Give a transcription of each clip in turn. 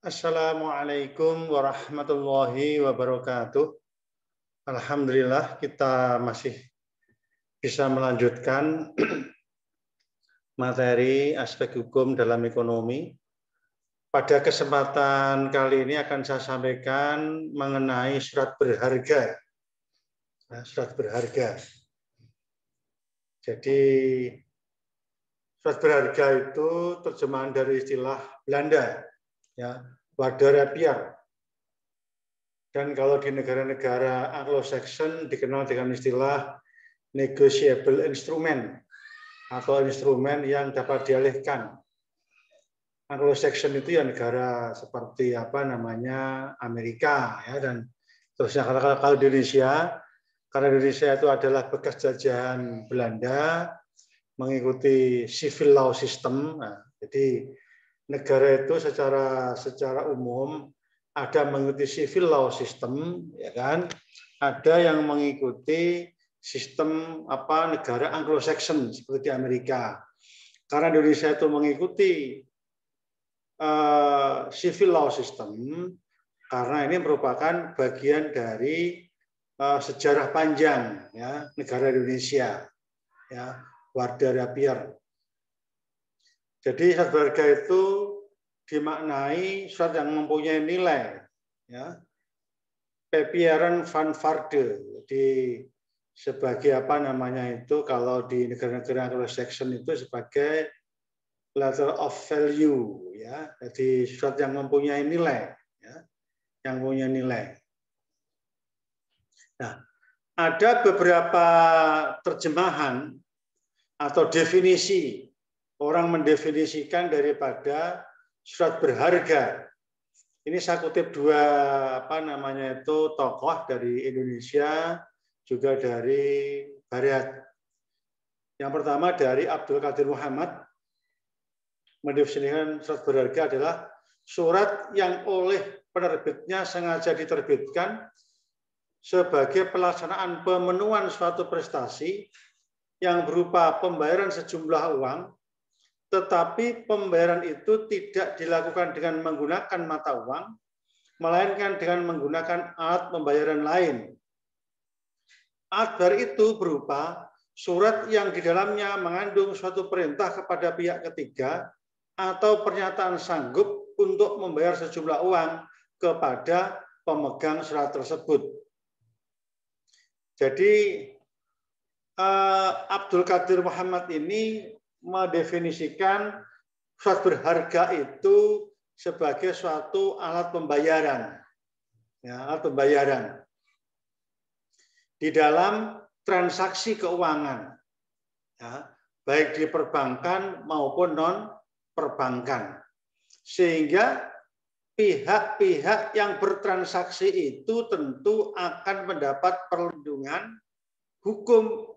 Assalamualaikum warahmatullahi wabarakatuh. Alhamdulillah kita masih bisa melanjutkan materi aspek hukum dalam ekonomi. Pada kesempatan kali ini akan saya sampaikan mengenai surat berharga. Surat berharga. Jadi surat berharga itu terjemahan dari istilah Belanda, ya, Waarderapier. Dan kalau di negara-negara Anglo-Saxon dikenal dengan istilah negotiable instrument atau instrumen yang dapat dialihkan. Anglo-Saxon itu ya negara seperti Amerika, ya, dan terusnya. Kalau di Indonesia, karena Indonesia itu adalah bekas jajahan Belanda, mengikuti civil law system. Nah, jadi negara itu secara umum ada mengikuti civil law system, ya kan? Ada yang mengikuti sistem negara Anglo-Saxon seperti Amerika. Karena Indonesia itu mengikuti civil law system, karena ini merupakan bagian dari sejarah panjang, ya, negara Indonesia, ya, Waarderapier. Jadi surat berharga itu dimaknai surat yang mempunyai nilai, ya, papieren van waarde. Jadi sebagai kalau di negara-negara Anglo-Saxon itu sebagai letter of value, ya. Jadi surat yang mempunyai nilai, ya, yang punya nilai. Nah, ada beberapa terjemahan atau definisi. Orang mendefinisikan daripada surat berharga. Ini saya kutip dua tokoh dari Indonesia, juga dari Barat. Yang pertama dari Abdul Qadir Muhammad, mendefinisikan surat berharga adalah surat yang oleh penerbitnya sengaja diterbitkan sebagai pelaksanaan pemenuhan suatu prestasi yang berupa pembayaran sejumlah uang, tetapi pembayaran itu tidak dilakukan dengan menggunakan mata uang, melainkan dengan menggunakan alat pembayaran lain. Alat bayar itu berupa surat yang di dalamnya mengandung suatu perintah kepada pihak ketiga atau pernyataan sanggup untuk membayar sejumlah uang kepada pemegang surat tersebut. Jadi Abdul Qadir Muhammad ini mendefinisikan surat berharga itu sebagai suatu alat pembayaran, ya, alat pembayaran di dalam transaksi keuangan, ya, baik di perbankan maupun non perbankan, sehingga pihak-pihak yang bertransaksi itu tentu akan mendapat perlindungan hukum.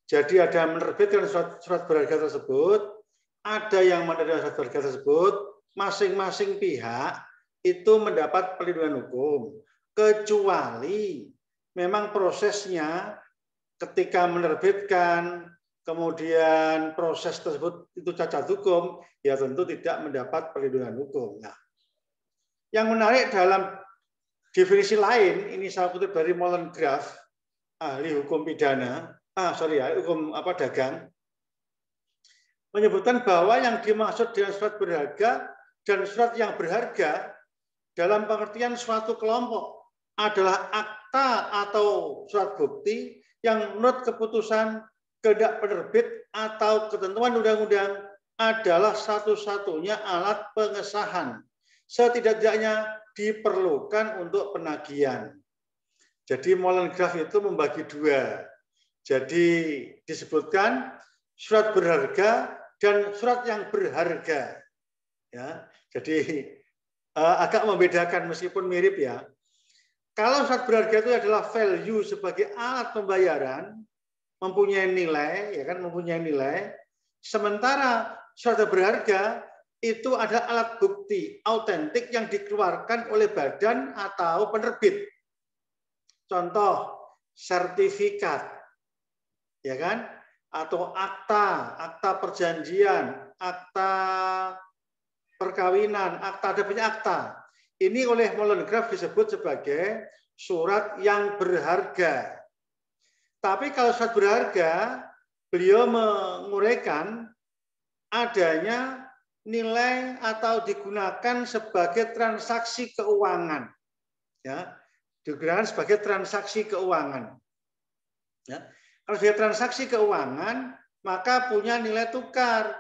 Jadi ada yang menerbitkan surat berharga tersebut, ada yang menerima surat berharga tersebut, masing-masing pihak itu mendapat perlindungan hukum, kecuali memang prosesnya ketika menerbitkan, kemudian proses tersebut itu cacat hukum, ya tentu tidak mendapat perlindungan hukum. Nah, yang menarik dalam definisi lain, ini saya kutip dari Molengraaf, ahli hukum pidana, hukum dagang, menyebutkan bahwa yang dimaksud dengan surat berharga dan surat yang berharga dalam pengertian suatu kelompok adalah akta atau surat bukti yang menurut keputusan kehendak penerbit atau ketentuan undang-undang adalah satu-satunya alat pengesahan, setidak-tidaknya diperlukan untuk penagihan. Jadi Molengraaf itu membagi dua. Jadi disebutkan surat berharga dan surat yang berharga. Ya, jadi agak membedakan meskipun mirip, ya. Kalau surat berharga itu adalah value sebagai alat pembayaran, mempunyai nilai, ya kan, mempunyai nilai. Sementara surat berharga itu adalah alat bukti autentik yang dikeluarkan oleh badan atau penerbit. Contoh, sertifikat, ya kan, atau akta perjanjian, akta perkawinan, ada banyak akta. Ini oleh Molengraf disebut sebagai surat yang berharga. Tapi kalau surat berharga, beliau menguraikan adanya nilai atau digunakan sebagai transaksi keuangan. Ya, digunakan sebagai transaksi keuangan. Ya. Kalau sebagai transaksi keuangan, maka punya nilai tukar.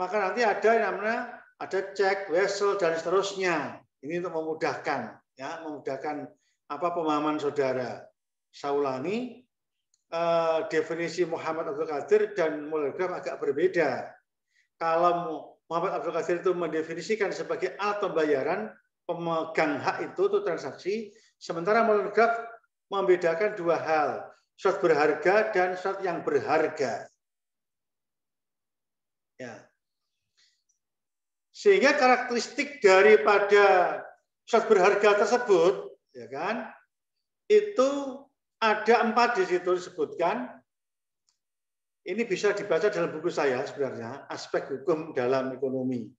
Maka nanti ada yang namanya ada cek, wesel, dan seterusnya. Ini untuk memudahkan, ya, memudahkan pemahaman saudara. Saya ulangi, definisi Muhammad Abdul Qadir dan Molengraf agak berbeda. Kalau Muhammad Abdul Qadir itu mendefinisikan sebagai alat pembayaran, pemegang hak itu transaksi, sementara Molengraf membedakan dua hal, surat berharga dan surat yang berharga. Ya. Sehingga karakteristik daripada surat berharga tersebut, ya kan, itu ada 4 di situ disebutkan. Ini bisa dibaca dalam buku saya sebenarnya, aspek hukum dalam ekonomi.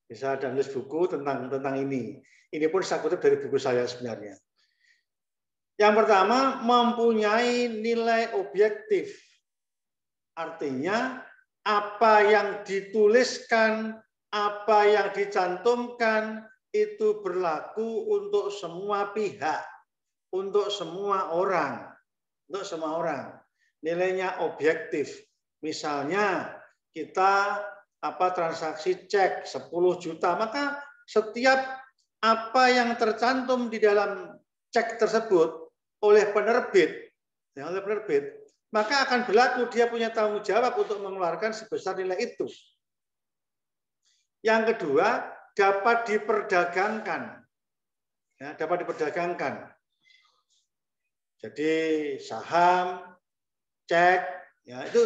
Bisa ada nulis buku tentang ini. Ini pun saya kutip dari buku saya sebenarnya. Yang pertama, mempunyai nilai objektif. Artinya apa yang dituliskan, apa yang dicantumkan itu berlaku untuk semua pihak, untuk semua orang, Nilainya objektif. Misalnya kita transaksi cek 10 juta, maka setiap apa yang tercantum di dalam cek tersebut oleh penerbit, maka akan berlaku, dia punya tanggung jawab untuk mengeluarkan sebesar nilai itu. Yang kedua, dapat diperdagangkan. Ya, dapat diperdagangkan. Jadi saham, cek, ya, itu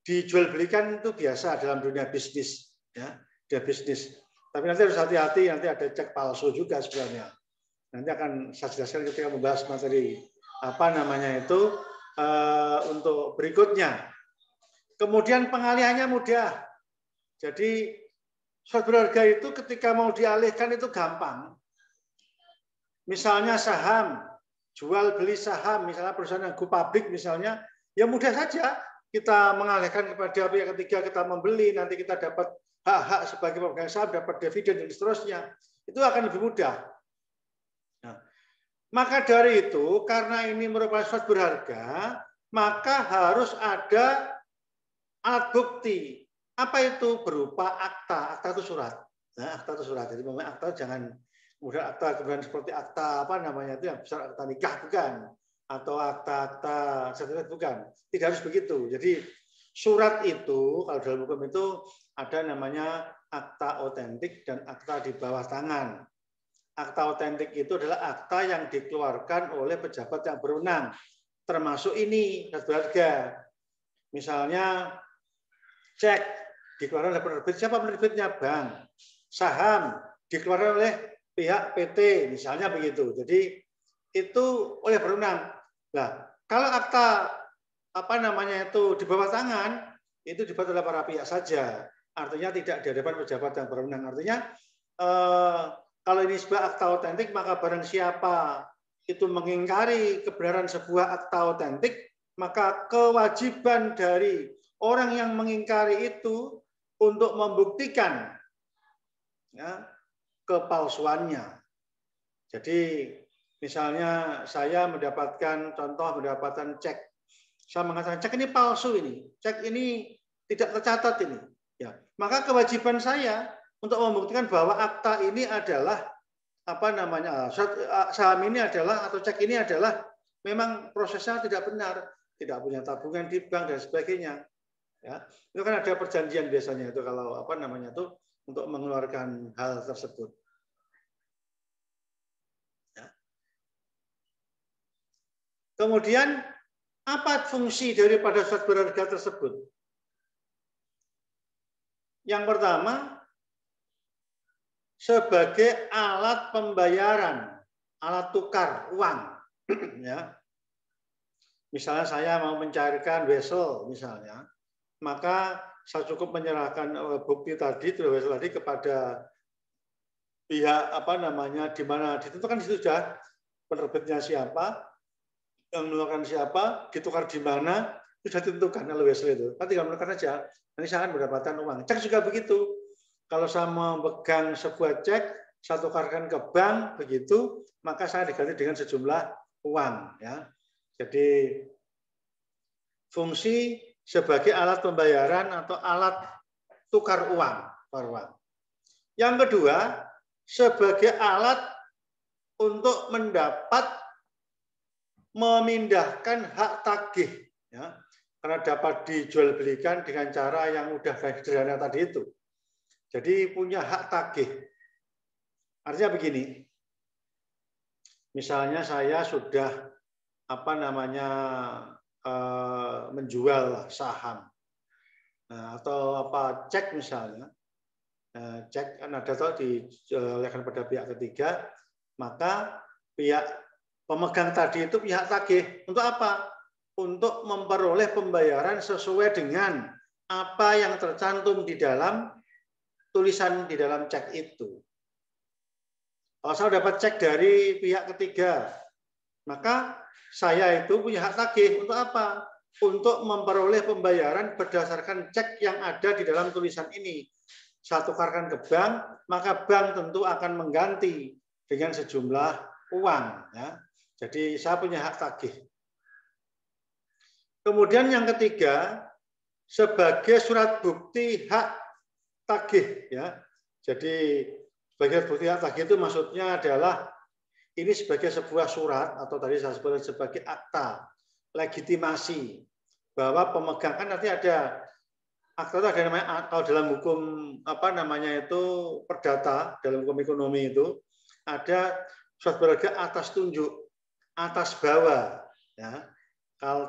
dijual belikan itu biasa dalam dunia bisnis. Ya, dunia bisnis. Tapi nanti harus hati-hati, nanti ada cek palsu juga sebenarnya. Nanti akan saya jelaskan ketika membahas materi untuk berikutnya. Kemudian pengalihannya mudah. Jadi surat berharga itu ketika mau dialihkan itu gampang. Misalnya saham, jual beli saham, misalnya perusahaan yang go public misalnya, ya mudah saja kita mengalihkan kepada pihak ketiga, kita membeli, nanti kita dapat hak-hak sebagai pemegang saham, dapat dividen dan seterusnya. Itu akan lebih mudah. Nah, maka dari itu, karena ini merupakan surat berharga, maka harus ada alat bukti. Apa itu? Berupa akta. Akta itu surat. Nah, akta itu surat. Jadi memang akta jangan kemudian akta kemudian seperti akta itu yang besar, akta nikah bukan, atau akta sertifikat bukan. Tidak harus begitu. Jadi surat itu kalau dalam hukum itu ada namanya akta otentik dan akta di bawah tangan. Akta otentik itu adalah akta yang dikeluarkan oleh pejabat yang berwenang, termasuk ini surat berharga. Misalnya cek dikeluarkan oleh penerbit, siapa penerbitnya? Bank. Saham dikeluarkan oleh pihak PT, misalnya begitu. Jadi itu oleh berwenang. Nah, kalau akta di bawah tangan itu dibuat oleh para pihak saja. Artinya tidak di hadapan pejabat yang berwenang. Artinya kalau ini sebuah akta otentik, maka barang siapa itu mengingkari kebenaran sebuah akta otentik, maka kewajiban dari orang yang mengingkari itu untuk membuktikan ya, kepalsuannya. Jadi misalnya saya mendapatkan cek, saya mengatakan cek ini palsu ini, cek ini tidak tercatat ini, ya maka kewajiban saya untuk membuktikan bahwa akta ini adalah saham ini adalah atau cek ini adalah memang prosesnya tidak benar, tidak punya tabungan di bank dan sebagainya. Ya, itu kan ada perjanjian biasanya itu kalau untuk mengeluarkan hal tersebut. Ya. Kemudian apa fungsi daripada surat berharga tersebut? Yang pertama, sebagai alat pembayaran, alat tukar uang. Ya. Misalnya saya mau mencairkan wesel misalnya, maka saya cukup menyerahkan bukti tadi kepada pihak di mana ditentukan di situ sudah penerbitnya siapa, yang mengeluarkan siapa, ditukar di mana, sudah ditentukan oleh Wesley itu. Nanti tinggal menukar saja, nanti saya akan mendapatkan uang. Cek juga begitu. Kalau saya memegang sebuah cek, saya tukarkan ke bank, begitu, maka saya diganti dengan sejumlah uang. Ya. Jadi fungsi sebagai alat pembayaran atau alat tukar uang. Yang kedua, sebagai alat untuk memindahkan hak tagih, ya, karena dapat dijual belikan dengan cara yang mudah dan sederhana tadi itu. Jadi punya hak tagih. Artinya begini, misalnya saya sudah menjual saham, atau cek misalnya. Cek kan ada atau diolehkan pada pihak ketiga, maka pihak pemegang tadi itu pihak tagih. Untuk apa? Untuk memperoleh pembayaran sesuai dengan apa yang tercantum di dalam tulisan di dalam cek itu. Kalau saya dapat cek dari pihak ketiga, maka saya itu punya hak tagih. Untuk apa? Untuk memperoleh pembayaran berdasarkan cek yang ada di dalam tulisan ini. Saya tukarkan ke bank, maka bank tentu akan mengganti dengan sejumlah uang. Ya. Jadi saya punya hak tagih. Kemudian yang ketiga, sebagai surat bukti hak tagih. Ya. Jadi sebagai bukti hak tagih itu maksudnya adalah ini sebagai sebuah surat atau tadi saya sebut sebagai akta legitimasi bahwa pemegang kan nanti ada. Akta itu ada namanya, kalau dalam hukum perdata, dalam hukum ekonomi itu ada surat berharga atas tunjuk, atas bawa, ya.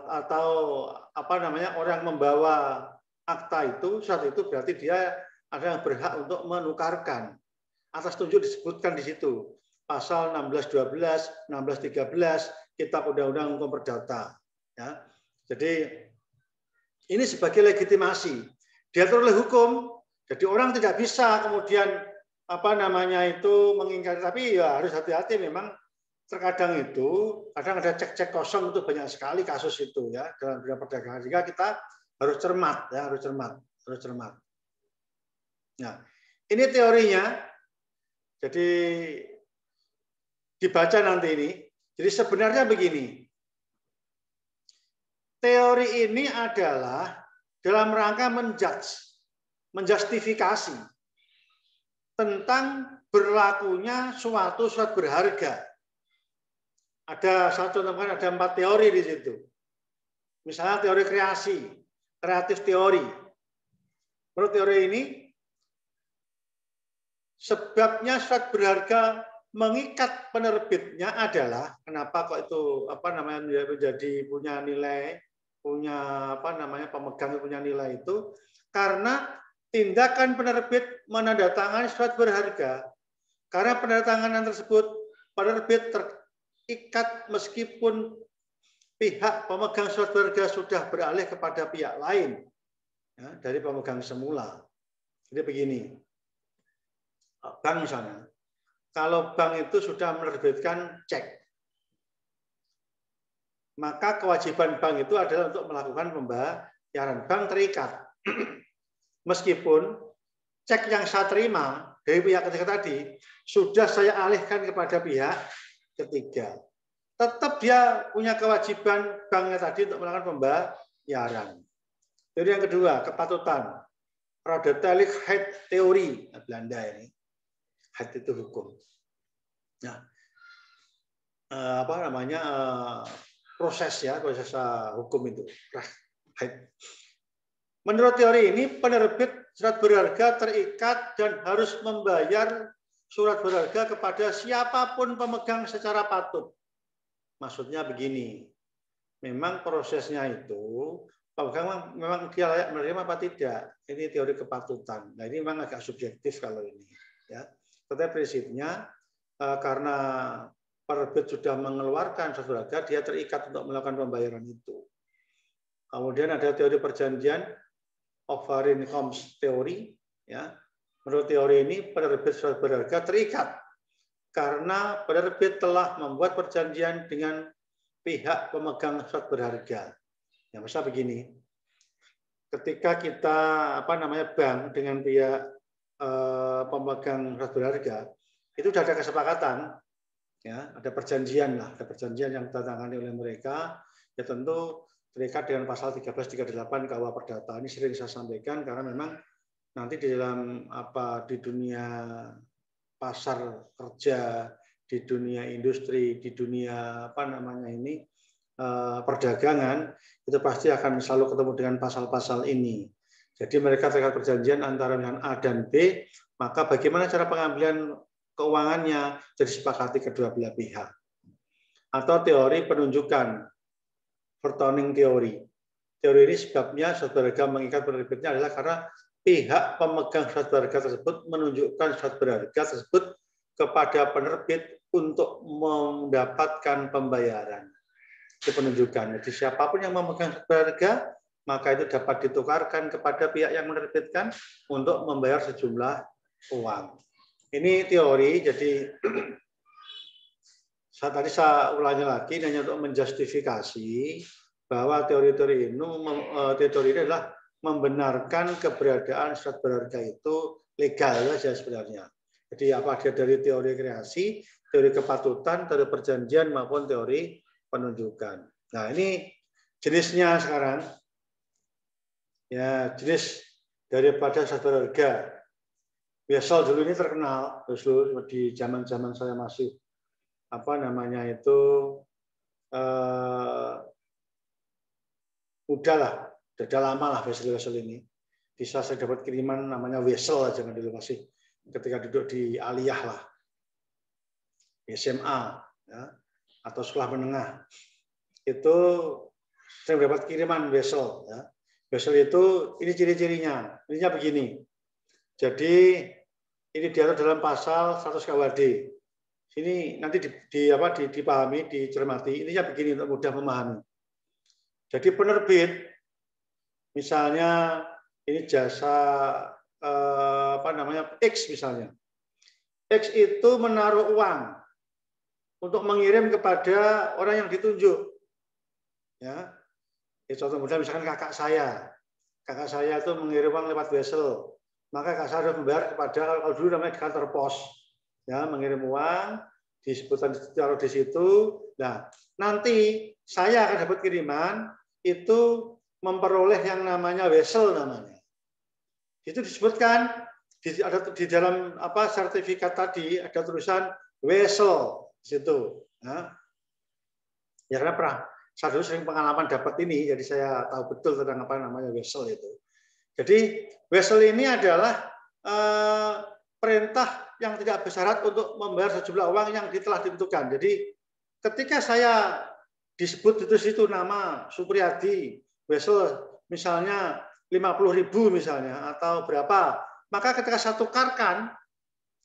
Atau orang membawa akta itu, surat itu berarti dia ada yang berhak untuk menukarkan. Atas tunjuk disebutkan di situ pasal 1612, 1613 Kitab Undang-Undang Hukum Perdata. Ya. Jadi ini sebagai legitimasi diatur oleh hukum. Jadi orang tidak bisa kemudian mengingkari. Tapi ya harus hati-hati memang. Terkadang itu kadang ada cek-cek kosong itu banyak sekali kasus itu ya dalam bidang perdagangan. Sehingga kita harus cermat ya, harus cermat. Nah, ini teorinya. Jadi dibaca nanti ini. Jadi sebenarnya begini. Teori ini adalah dalam rangka menjustifikasi tentang berlakunya suatu surat berharga. Ada 4 teori di situ. Misalnya teori kreasi, kreatif teori. Menurut teori ini, sebabnya surat berharga mengikat penerbitnya adalah kenapa kok itu menjadi punya nilai, pemegang punya nilai itu karena tindakan penerbit menandatangani surat berharga. Karena penandatanganan tersebut penerbit terikat meskipun pihak pemegang surat berharga sudah beralih kepada pihak lain ya, dari pemegang semula. Jadi begini, bank misalnya, kalau bank itu sudah menerbitkan cek, maka kewajiban bank itu adalah untuk melakukan pembayaran. Bank terikat. Meskipun cek yang saya terima dari pihak ketiga tadi sudah saya alihkan kepada pihak ketiga. Tetap dia punya kewajiban banknya tadi untuk melakukan pembayaran. Teori yang kedua, kepatutan. Radetelig-Heid teori Belanda ini. Heid itu hukum. Nah, proses hukum itu. Menurut teori ini, penerbit surat berharga terikat dan harus membayar surat berharga kepada siapapun pemegang secara patut. Maksudnya begini, memang prosesnya itu, pemegang memang dia layak menerima apa tidak. Ini teori kepatutan. Nah ini memang agak subjektif kalau ini. Ya. Tetapi prinsipnya, karena penerbit sudah mengeluarkan surat berharga, dia terikat untuk melakukan pembayaran itu. Kemudian ada teori perjanjian, Overeenkomst teori, ya. Menurut teori ini, penerbit surat berharga terikat karena penerbit telah membuat perjanjian dengan pihak pemegang surat berharga. Ya, misal begini, ketika kita bank dengan pihak pemegang surat berharga, itu sudah ada kesepakatan, ya, ada perjanjian yang ditandatangani oleh mereka, ya tentu terikat dengan pasal 1338 KUH Perdata. Ini sering saya sampaikan karena memang nanti di dalam di dunia pasar kerja, di dunia industri, di dunia perdagangan, itu pasti akan selalu ketemu dengan pasal-pasal ini. Jadi mereka terikat perjanjian antara dengan A dan B, maka bagaimana cara pengambilan keuangannya jadi sepakati kedua belah pihak. Atau teori penunjukan, Vertoning teori. Teori ini sebabnya surat berharga mengikat penerbitnya adalah karena pihak pemegang surat berharga tersebut menunjukkan surat berharga tersebut kepada penerbit untuk mendapatkan pembayaran. Itu penunjukan. Jadi siapapun yang memegang surat berharga, maka itu dapat ditukarkan kepada pihak yang menerbitkan untuk membayar sejumlah uang. Ini teori, jadi saya ulangi lagi hanya untuk menjustifikasi bahwa teori-teori ini adalah membenarkan keberadaan surat berharga itu legal saja sebenarnya. Jadi apa dia dari teori kreasi, teori kepatutan, teori perjanjian maupun teori penunjukan. Nah, ini jenisnya sekarang. Ya, jenis daripada surat berharga. Wesel dulu ini terkenal, dulu di zaman-zaman saya masih udah lama lah wesel ini. Bisa saya dapat kiriman namanya wesel aja dulu masih ketika duduk di aliyah lah, SMA ya, atau sekolah menengah. Itu saya dapat kiriman wesel ya. Wesel itu ini ciri-cirinya. Ininya begini. Jadi ini diatur dalam pasal 100 KUHD. Ini nanti dipahami, dicermati. Intinya begini untuk mudah memahami. Jadi penerbit, misalnya ini jasa X misalnya. X itu menaruh uang untuk mengirim kepada orang yang ditunjuk. Ya. Contoh mudah misalkan kakak saya. Kakak saya itu mengirim uang lewat wesel. Maka kakak saya harus membayar kepada, kalau dulu namanya di kantor pos. Ya, mengirim uang, disebutkan ditaruh di situ. Nah, nanti saya akan dapat kiriman itu memperoleh yang namanya wesel namanya. Itu disebutkan di dalam sertifikat tadi ada tulisan wesel di situ. Nah, ya karena pernah saya dulu sering pengalaman dapat ini, jadi saya tahu betul tentang apa namanya wesel itu. Jadi wesel ini adalah perintah yang tidak bersyarat untuk membayar sejumlah uang yang telah ditentukan. Jadi ketika saya disebut itu situ nama Supriyadi, wesel misalnya 50.000 misalnya atau berapa, maka ketika saya tukarkan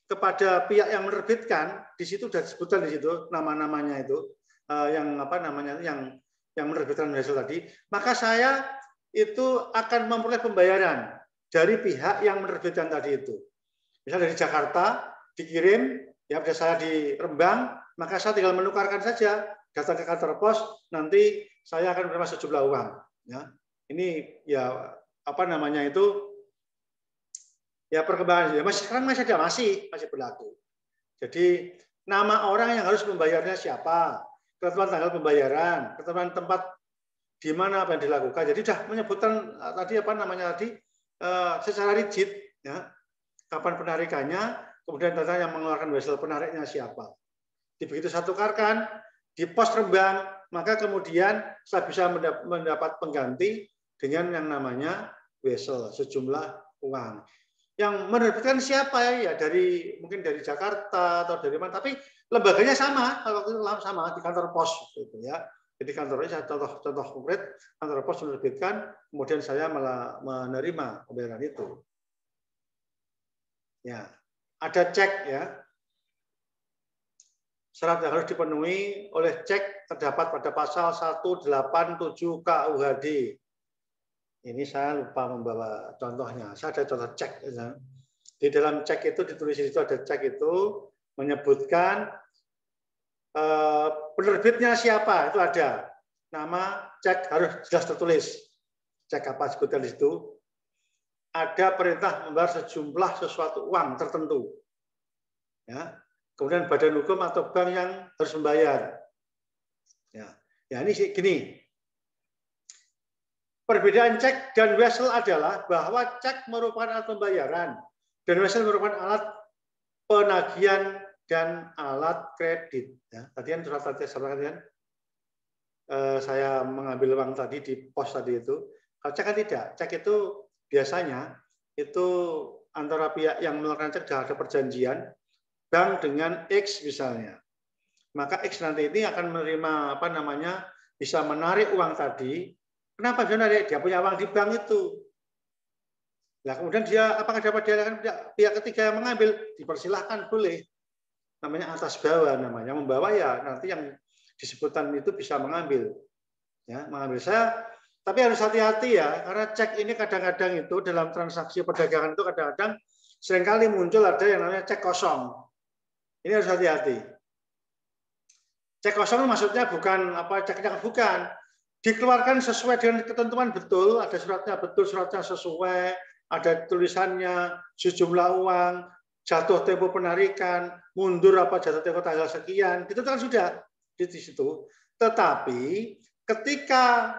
kepada pihak yang menerbitkan, di situ sudah disebutkan di situ nama-namanya itu yang menerbitkan wesel tadi, maka saya itu akan memperoleh pembayaran dari pihak yang menerbitkan tadi itu. Misal dari Jakarta dikirim, ya pada saya di Rembang, maka saya tinggal menukarkan saja, datang ke kantor pos, nanti saya akan menerima sejumlah uang. Ya, ini ya ya perkembangan ya sekarang masih berlaku. Jadi nama orang yang harus membayarnya siapa, ketentuan tanggal pembayaran, ketentuan tempat di mana apa yang dilakukan. Jadi sudah menyebutkan tadi secara rigid ya. Kapan penarikannya, kemudian tata yang mengeluarkan wesel penariknya siapa. Begitu saya tukarkan di pos Rembang, maka kemudian saya bisa mendapat pengganti dengan yang namanya wesel, sejumlah uang. Yang menerbitkan siapa ya? Mungkin dari Jakarta atau dari mana, tapi lembaganya sama, kalau itu sama di kantor pos gitu ya. Jadi kantornya saya contoh konkret, kantor pos menerbitkan, kemudian saya malah menerima pembayaran itu. Ya, ada cek ya. Syarat yang harus dipenuhi oleh cek terdapat pada pasal 187 KUHD. Ini saya lupa membawa contohnya. Saya ada contoh cek. Ya. Di dalam cek itu ditulis di situ ada cek itu menyebutkan penerbitnya siapa, itu ada. Nama cek harus jelas tertulis. Cek apa sebutkan di situ. Ada perintah membayar sejumlah sesuatu uang tertentu. Ya. Kemudian badan hukum atau bank yang harus membayar. Ya, ini gini. Perbedaan cek dan wesel adalah bahwa cek merupakan alat pembayaran dan wesel merupakan alat penagihan dan alat kredit. Ya, tadi kan surat tadi saya mengambil uang tadi di pos tadi itu. Kalau cek kan tidak. Cek itu biasanya itu antara pihak yang melakukan cek sudah ada perjanjian bank dengan X misalnya. Maka X nanti ini akan menerima bisa menarik uang tadi. Kenapa dia narik? Dia punya uang di bank itu. Nah, kemudian dia apakah dapat diadakan pihak ketiga yang mengambil? Dipersilahkan, boleh. Namanya atas bawah namanya. Membawa ya nanti yang disebutkan itu bisa mengambil. Ya, mengambil saya. Tapi harus hati-hati ya, karena cek ini kadang-kadang itu dalam transaksi perdagangan itu kadang-kadang seringkali muncul ada yang namanya cek kosong. Ini harus hati-hati. Cek kosong maksudnya bukan ceknya bukan. Dikeluarkan sesuai dengan ketentuan betul, ada suratnya betul, suratnya sesuai, ada tulisannya, sejumlah uang, jatuh tempo penarikan, mundur jatuh tempo tanggal sekian, itu kan sudah di situ. Tetapi ketika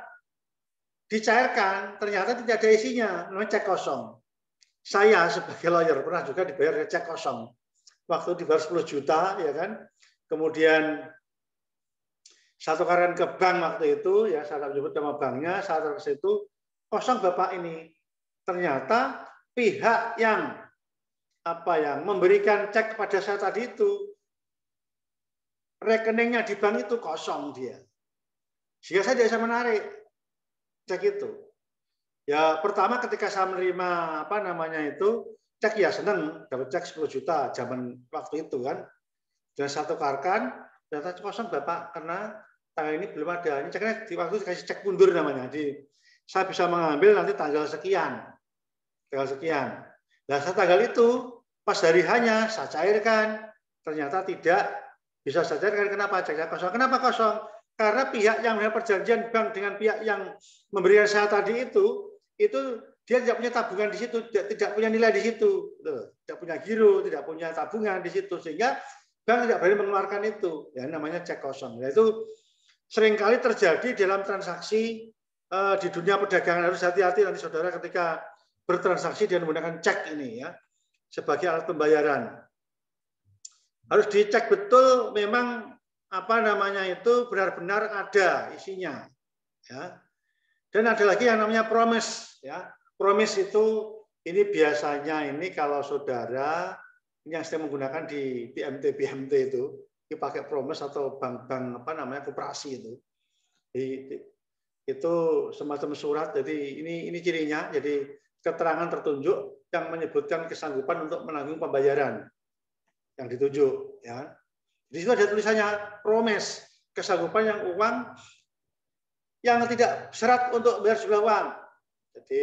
dicairkan ternyata tidak ada isinya, namanya cek kosong. Saya sebagai lawyer pernah juga dibayar cek kosong. Waktu dibayar 10 juta, ya kan. Kemudian satu karyawan ke bank waktu itu, ya saya menyebut nama banknya, saat ke situ kosong Bapak ini. Ternyata pihak yang memberikan cek kepada saya tadi itu rekeningnya di bank itu kosong dia. Sehingga saya tidak bisa menarik cek itu. Ya pertama ketika saya menerima cek ya senang dapat cek 10 juta zaman waktu itu kan. Dan saya tukarkan data kosong Bapak karena tanggal ini belum ada. Ini ceknya di waktu dikasih cek mundur namanya. Saya bisa mengambil nanti tanggal sekian. Tanggal sekian. Nah, tanggal itu pas hari hanya saya cairkan. Ternyata tidak bisa saya cairkan. Kenapa? Ceknya kosong. Kenapa kosong? Karena pihak yang punya perjanjian bank dengan pihak yang memberikan saya tadi itu dia tidak punya tabungan di situ, tidak punya nilai di situ, tidak punya giro, tidak punya tabungan di situ, sehingga bank tidak berani mengeluarkan itu. Ya namanya cek kosong. Yaitu seringkali terjadi dalam transaksi di dunia perdagangan. Harus hati-hati nanti saudara ketika bertransaksi dengan menggunakan cek ini ya sebagai alat pembayaran. Harus dicek betul memang benar-benar ada isinya. Ya. Dan ada lagi yang namanya promise. Ya. Promise itu ini biasanya kalau saudara yang sedang menggunakan di BMT itu dipakai promise atau bank-bank koperasi itu. Itu semacam surat. Jadi ini cirinya. Jadi keterangan tertunjuk yang menyebutkan kesanggupan untuk menanggung pembayaran yang ditunjuk. Ya. Di situ ada tulisannya promise, kesanggupan yang uang yang tidak syarat untuk bayar jumlah uang. Jadi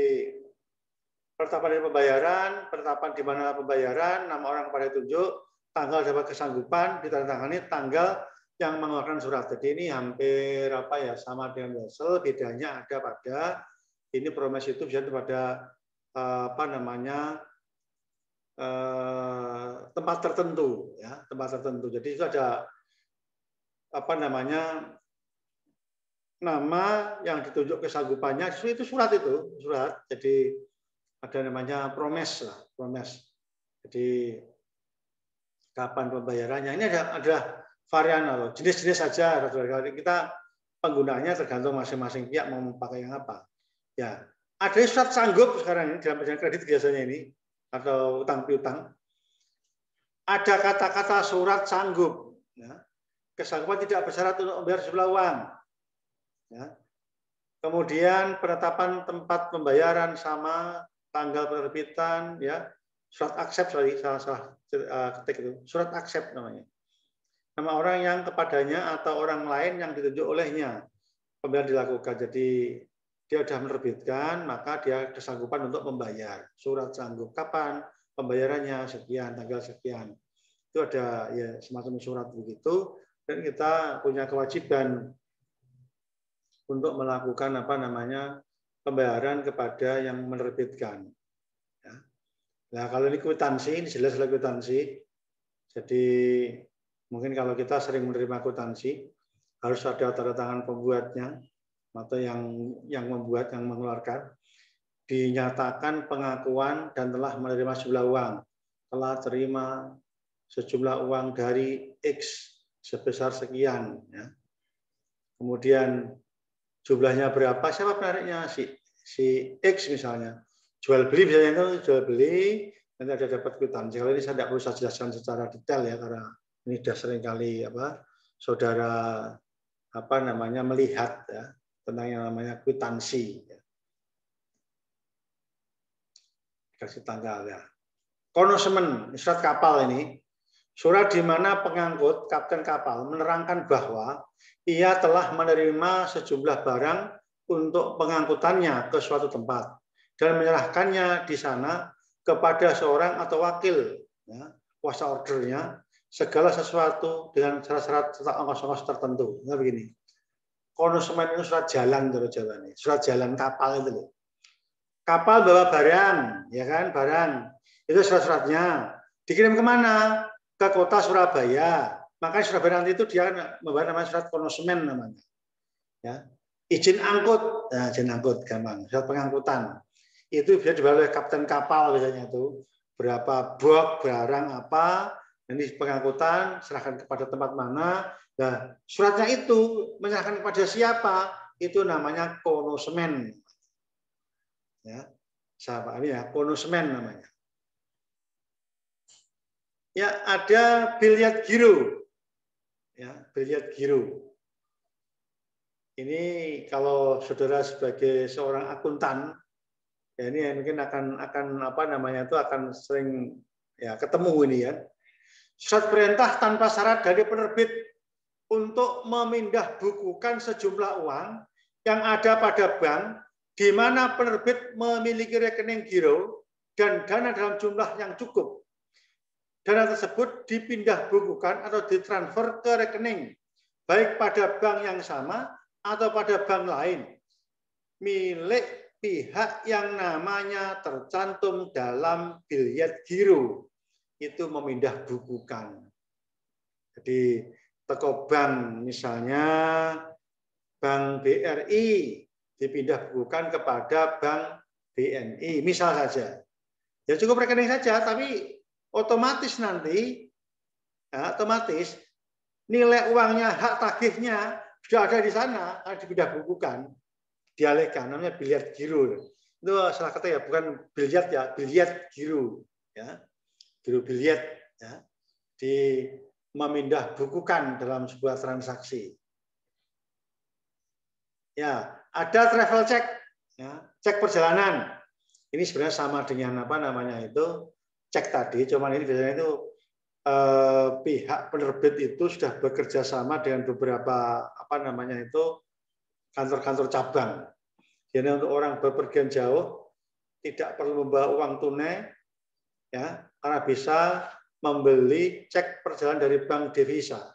penetapan dari pembayaran, penetapan di mana pembayaran, nama orang pada tunjuk, tanggal dapat kesanggupan, ditandatangani tanggal yang mengeluarkan surat. Jadi ini hampir sama dengan wesel, bedanya ada pada ini promise itu bisa pada tempat tertentu, ya tempat tertentu. Jadi itu ada nama yang ditunjuk kesanggupannya itu surat. Jadi ada namanya promise lah, promise. Jadi kapan pembayarannya? Ini ada varian jenis-jenis saja. Kita penggunaannya tergantung masing-masing pihak mau memakai yang apa. Ya, ada surat sanggup sekarang ini dalam perjanjian kredit biasanya ini atau utang piutang. Ada kata-kata surat sanggup. Ya. Kesanggupan tidak bersyarat untuk membayar jumlah uang. Ya. Kemudian penetapan tempat pembayaran sama tanggal penerbitan, ya surat accept, salah ketik itu, surat accept namanya. Nama orang yang kepadanya atau orang lain yang ditunjuk olehnya pembayaran dilakukan. Jadi dia sudah menerbitkan, maka dia kesanggupan untuk membayar. Surat sanggup kapan? pembayarannya sekian, tanggal sekian. Itu ada ya semacam surat begitu, dan kita punya kewajiban untuk melakukan pembayaran kepada yang menerbitkan. Ya. Nah, kalau ini kwitansi, ini jelas kwitansi. Jadi mungkin kalau kita sering menerima kwitansi, harus ada tanda tangan pembuatnya atau yang membuat, yang mengeluarkan, dinyatakan pengakuan dan telah menerima sejumlah uang, telah terima sejumlah uang dari X sebesar sekian. Ya. Kemudian jumlahnya berapa? Siapa penariknya? Si X misalnya. Jual beli misalnya itu jual beli, nanti ada dapat kwitansi. Kalau ini saya tidak perlu saya jelaskan secara detail ya, karena ini sudah sering kali saudara melihat ya tentang yang namanya kwitansi. Ya. Kasih tanggal ya. Konosemen, surat kapal ini, surat di mana pengangkut, kapten kapal, menerangkan bahwa ia telah menerima sejumlah barang untuk pengangkutannya ke suatu tempat dan menyerahkannya di sana kepada seorang atau wakil, ya, kuasa ordernya, segala sesuatu dengan syarat-syarat serta ongkos-ongkos tertentu. Nah, begini, konosemen itu surat jalan, Jawa ini, surat jalan kapal itu loh. Kapal bawa barang, ya kan, barang. Itu surat-suratnya. Dikirim kemana? Ke kota Surabaya. Makanya Surabaya nanti itu dia membawa namanya surat konosemen namanya. Ya. Izin angkut. Nah, izin angkut gampang. Surat pengangkutan. Itu bisa dibawa oleh kapten kapal biasanya itu. Berapa box, barang apa, ini pengangkutan, serahkan kepada tempat mana. Nah, suratnya itu menyerahkan kepada siapa? Itu namanya konosemen. Ya, sahabat ini ya, konosemen namanya. Ya, ada biliat giro. Ya, biliat giro. Ini kalau saudara sebagai seorang akuntan, ya ini mungkin akan akan sering ya ketemu ini ya. Surat perintah tanpa syarat dari penerbit untuk memindah bukukan sejumlah uang yang ada pada bank di mana penerbit memiliki rekening giro dan dana dalam jumlah yang cukup. Dana tersebut dipindah bukukan atau ditransfer ke rekening, baik pada bank yang sama atau pada bank lain, milik pihak yang namanya tercantum dalam biliat giro. Itu memindah bukukan. Jadi teko bank misalnya Bank BRI dipindah bukukan kepada Bank BNI, misal saja. Ya cukup rekening saja, tapi otomatis nanti, ya, otomatis nilai uangnya, hak tagihnya sudah ada di sana, dipindah bukukan, dialihkan, namanya biliat giro. Itu salah kata ya, bukan biliat ya, biliat giro, ya, giro biliat, ya, di memindah bukukan dalam sebuah transaksi. Ya, ada travel check, ya, cek perjalanan. Ini sebenarnya sama dengan cek tadi, cuman ini biasanya itu pihak penerbit itu sudah bekerja sama dengan beberapa kantor-kantor cabang. Jadi untuk orang bepergian jauh tidak perlu membawa uang tunai, ya, karena bisa membeli cek perjalanan dari bank devisa.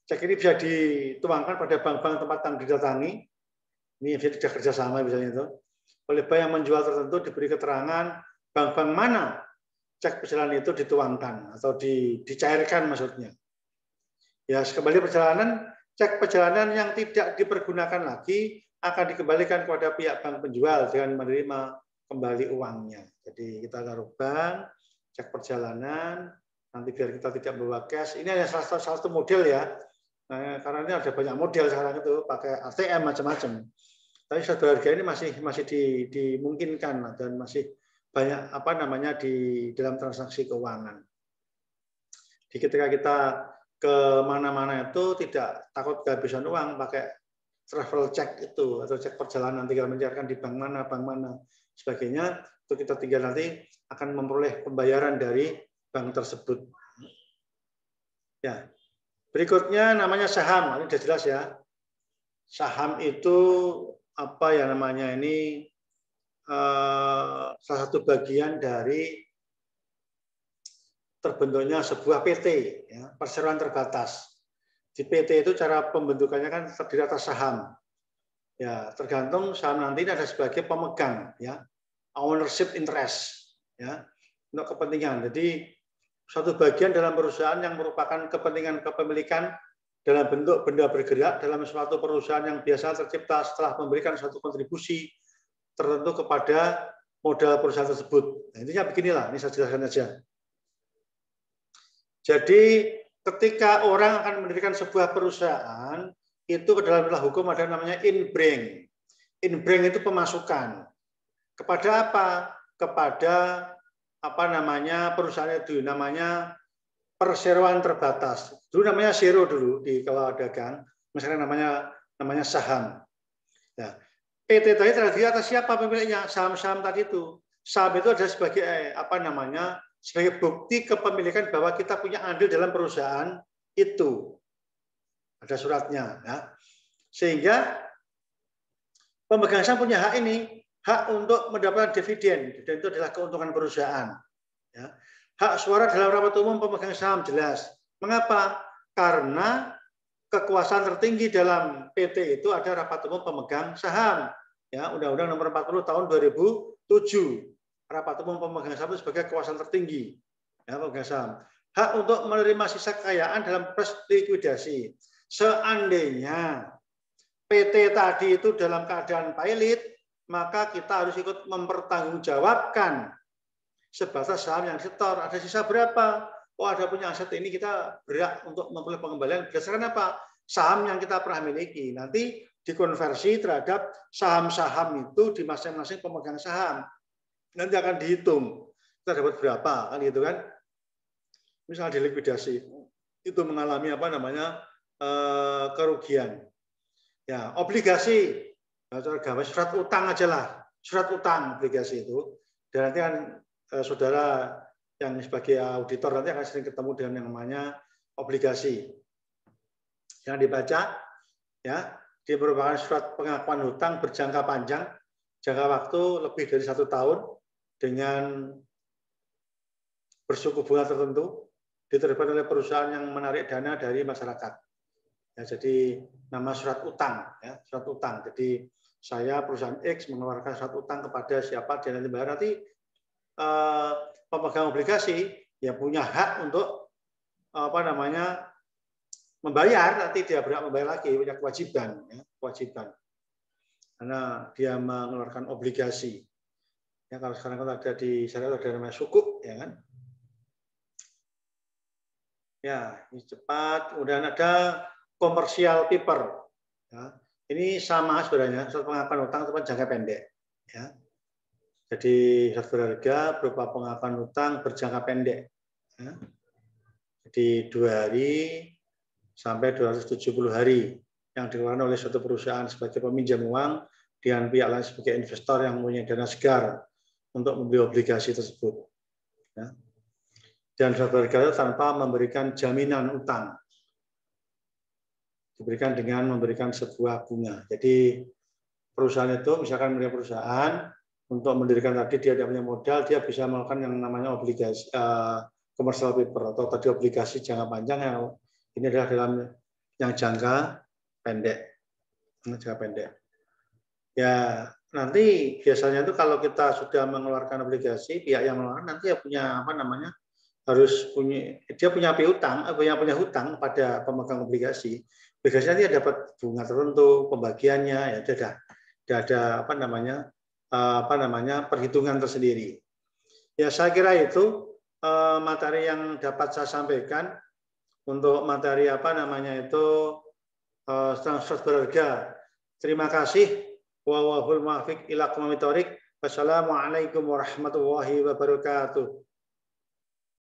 Cek ini bisa dituangkan pada bank-bank tempat yang didatangi. Ini sudah kerjasama misalnya itu. Oleh bank yang menjual tertentu diberi keterangan bank-bank mana cek perjalanan itu dituangkan atau dicairkan maksudnya. Ya, kembali perjalanan, cek perjalanan yang tidak dipergunakan lagi akan dikembalikan kepada pihak bank penjual dengan menerima kembali uangnya. Jadi kita taruh bank, cek perjalanan, nanti biar kita tidak bawa cash. Ini hanya salah satu model ya. Nah, karena ini ada banyak model sekarang itu pakai ATM macam-macam. Tapi surat berharga ini masih dimungkinkan dan masih banyak di dalam transaksi keuangan. Jadi ketika kita ke mana-mana itu tidak takut kehabisan uang, pakai travel check itu atau cek perjalanan, tinggal mencairkan di bank mana sebagainya, itu kita tinggal nanti akan memperoleh pembayaran dari bank tersebut. Ya. Berikutnya namanya saham, ini sudah jelas ya. Saham itu salah satu bagian dari terbentuknya sebuah PT, ya, perseroan terbatas. Di PT itu cara pembentukannya kan terdiri atas saham. Ya, tergantung saham nanti ini ada sebagai pemegang, ya, ownership interest, ya, untuk kepentingan. Jadi suatu bagian dalam perusahaan yang merupakan kepentingan kepemilikan dalam bentuk benda bergerak dalam suatu perusahaan yang biasa tercipta setelah memberikan suatu kontribusi tertentu kepada modal perusahaan tersebut. Nah, intinya beginilah, ini saya jelaskan saja. Jadi ketika orang akan mendirikan sebuah perusahaan, itu ke dalam istilah hukum ada namanya in-bring. In-bring itu pemasukan. Kepada apa? Kepada apa namanya perusahaan itu, namanya perseroan terbatas. Dulu namanya sero dulu di kalau dagang, misalnya namanya saham. Nah, PT tadi terdiri atas siapa pemiliknya? Saham-saham tadi itu. Saham itu ada sebagai apa namanya? Sebagai bukti kepemilikan bahwa kita punya andil dalam perusahaan itu. Ada suratnya, ya. Sehingga pemegang saham punya hak ini, hak untuk mendapatkan dividen. Dividen itu adalah keuntungan perusahaan. Ya. Hak suara dalam rapat umum pemegang saham jelas. Mengapa? Karena kekuasaan tertinggi dalam PT itu ada rapat umum pemegang saham. Ya, Undang-Undang Nomor 40 Tahun 2007. Rapat umum pemegang saham itu sebagai kekuasaan tertinggi, ya, pemegang saham. Hak untuk menerima sisa kekayaan dalam proses likuidasi. Seandainya PT tadi itu dalam keadaan pailit, maka kita harus ikut mempertanggungjawabkan sebatas saham yang disetor. Ada sisa berapa? Oh, ada punya aset ini, kita berhak untuk memperoleh pengembalian berdasarkan apa? Saham yang kita pernah miliki. Nanti dikonversi terhadap saham-saham itu di masing-masing pemegang saham. Nanti akan dihitung kita dapat berapa, kan gitu kan? Misalnya dilikuidasi itu mengalami apa namanya kerugian. Ya, obligasi, surat utang aja lah, surat utang obligasi itu. Dan nanti kan saudara yang sebagai auditor nanti akan sering ketemu dengan yang namanya obligasi. Yang dibaca, ya, dia merupakan surat pengakuan hutang berjangka panjang, jangka waktu lebih dari 1 tahun. Dengan bersuku bunga tertentu diterbitkan oleh perusahaan yang menarik dana dari masyarakat. Ya, jadi nama surat utang, ya, surat utang. Jadi saya perusahaan X mengeluarkan surat utang kepada siapa dan nanti bayar. Nanti pemegang obligasi ya punya hak untuk apa namanya membayar. Nanti dia berhak membayar lagi, punya kewajiban, ya, kewajiban karena dia mengeluarkan obligasi. Ya, kalau sekarang kan ada di syariat ada namanya sukuk, ya kan? Ya, ini cepat. Kemudian ada commercial paper. Ya, ini sama sebenarnya, surat pengakuan hutang tapi jangka pendek. Ya. Jadi surat berharga berupa pengakuan hutang berjangka pendek. Ya. Jadi 2 hari sampai 270 hari yang dikeluarkan oleh suatu perusahaan sebagai peminjam uang dengan pihak lain sebagai investor yang mempunyai dana segar untuk membeli obligasi tersebut. Ya. Dan surat berharga tanpa memberikan jaminan utang. Diberikan dengan memberikan sebuah bunga. Jadi perusahaan itu, misalkan mereka perusahaan, untuk mendirikan tadi dia tidak punya modal, dia bisa melakukan yang namanya obligasi, commercial paper, atau tadi obligasi jangka panjang, yang ini adalah dalam yang jangka pendek. Jangka pendek. Ya, nanti biasanya itu kalau kita sudah mengeluarkan obligasi, pihak yang mengeluarkan nanti ya punya apa namanya harus punya dia punya piutang, punya hutang pada pemegang obligasi. Obligasi nanti dapat bunga tertentu, pembagiannya ya sudah ada apa namanya perhitungan tersendiri. Ya saya kira itu materi yang dapat saya sampaikan untuk materi apa namanya itu surat berharga. Terima kasih. Wallahul muwaffiq ila aqwamit thoriq. Wassalamualaikum warahmatullahi wabarakatuh.